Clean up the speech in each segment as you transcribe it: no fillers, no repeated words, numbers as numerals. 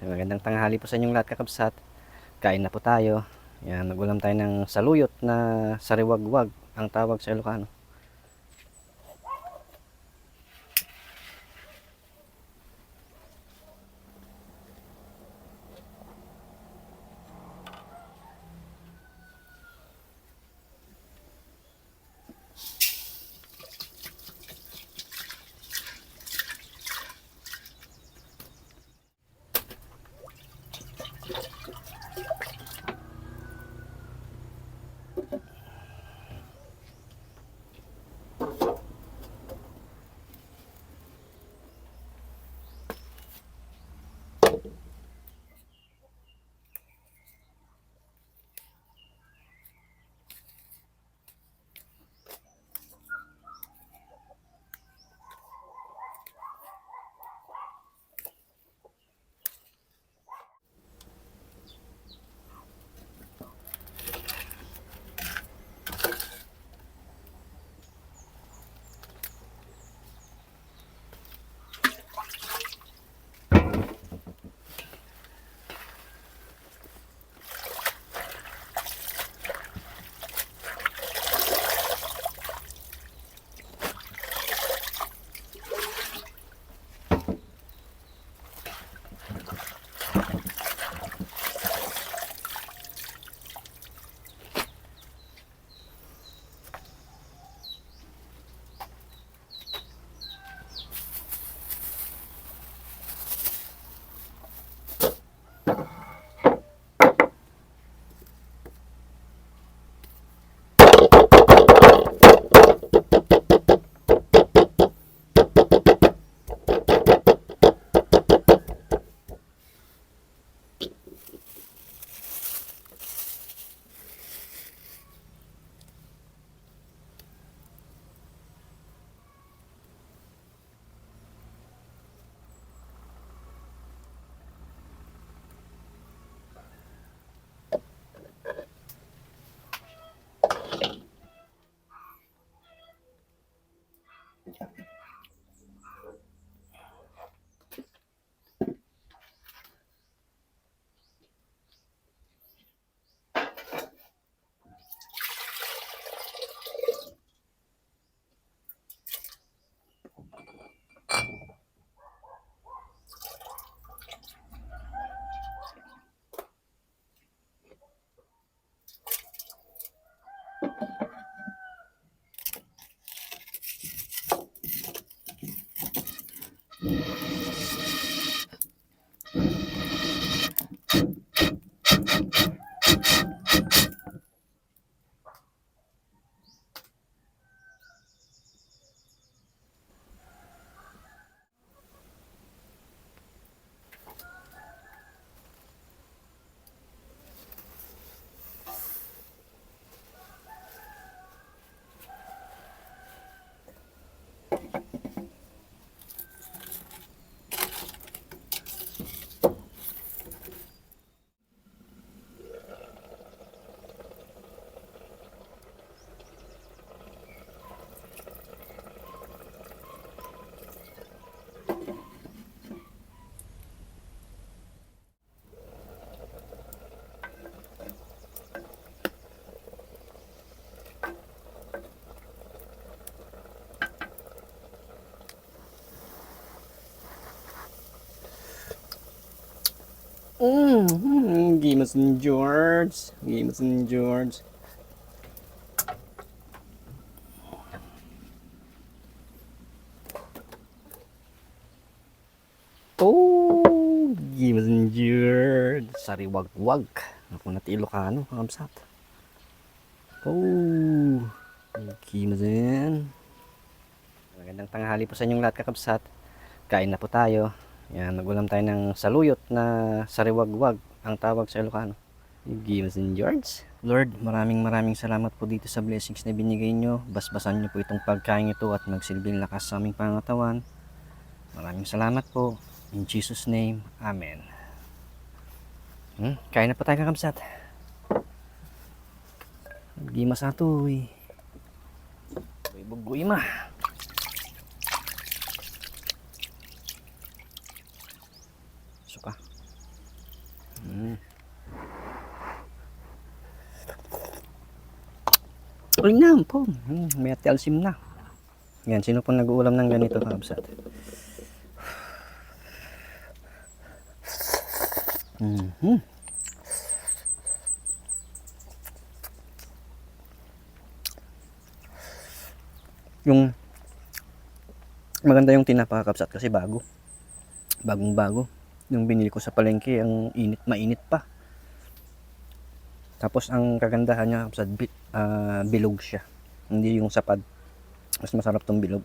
Magandang tanghali po sa inyong lahat kakabsat. Kain na po tayo. Yan, nagulam tayo ng saluyot na sariwagwag ang tawag sa Ilocano. Gimasin George. Gimasin George. Oh, Gimasin George. Sariwagwag. Ako na ti Ilocano kakabsat. Oh, Gimasin. Magandang tanghali po sa inyong lahat kakabsat. Kain na po tayo. Yan, nagulam tayo ng saluyot na sariwagwag ang tawag sa Ilocano. Gimasin George. Lord, maraming salamat po dito sa blessings na binigay nyo. Basbasan nyo po itong pagkain ito at magsilbing lakas sa aming pangatawan. Maraming salamat po. In Jesus name, Amen. Kain na po tayo kakabsat. Gimas na ito eh. Bugoy ma. Suka. Uling na po. May alsim na. Yan, sino po nag-uulam ng ganito kakabsat? Yung maganda yung tinapa kakabsat kasi bagong bago. Yung binili ko sa palengke, ang mainit pa. Tapos ang kagandahan niya kakabsat, bilog siya. Hindi yung sapad. Mas masarap tong bilog.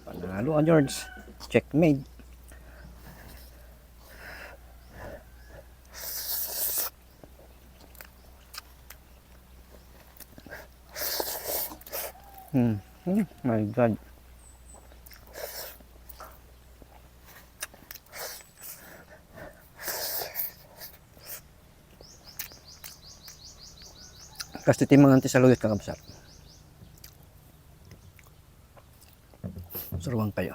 Panalo George. Checkmate. My God. Kasi timangan ti saluyot kakabsat. Suruan kayo.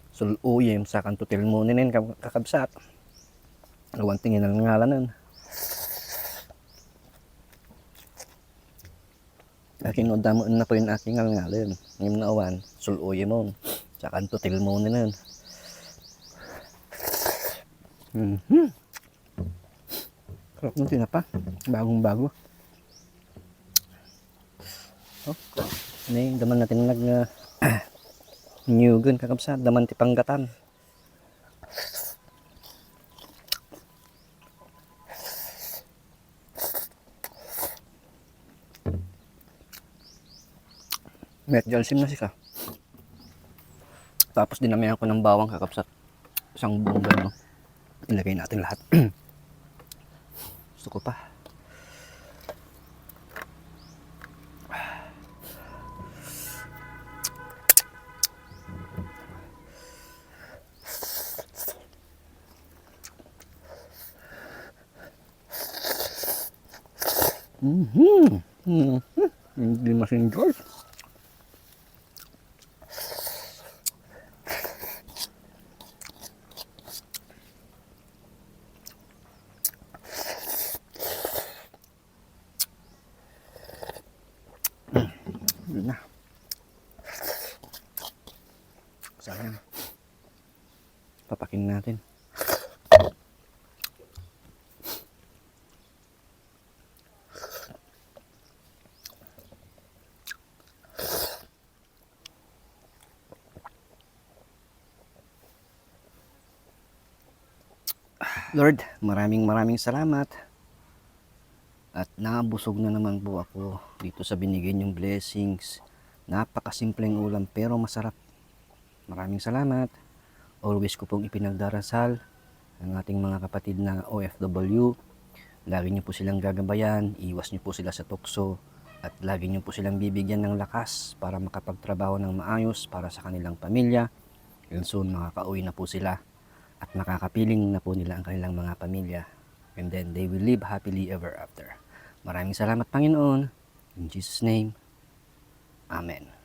Suluyem sa kantutil mo ninin kakabsat. Awan tingin ang ngalanan. Aking udamo na po yung aking ngalan. Ngayon na awan, suluyem mo. Sa kantutil mo ninin. Sarap ng tinapa. Bagong bago. Oh, ini daman natin nyugun kakabsat. Daman ti panggatan. Medyo alsim na siya. Tapos dinamihan ko ng bawang kakabsat. Isang buong gano'n. Ilagay natin lahat. Gusto ko pa. Hindi masinjol. Yun na. Sayang. Papakin natin. Lord, maraming salamat. At nabusog na naman po ako dito sa binigay niyong blessings. Napakasimpleng ulam pero masarap. Maraming salamat. Always ko pong ipinagdarasal ang ating mga kapatid na OFW. Lagi niyo po silang gagabayan, iwas niyo po sila sa tukso, at lagi niyo po silang bibigyan ng lakas para makapagtrabaho ng maayos para sa kanilang pamilya. And soon makakauwi na po sila at makakapiling na po nila ang kanilang mga pamilya. And then they will live happily ever after. Maraming salamat Panginoon. In Jesus' name, Amen.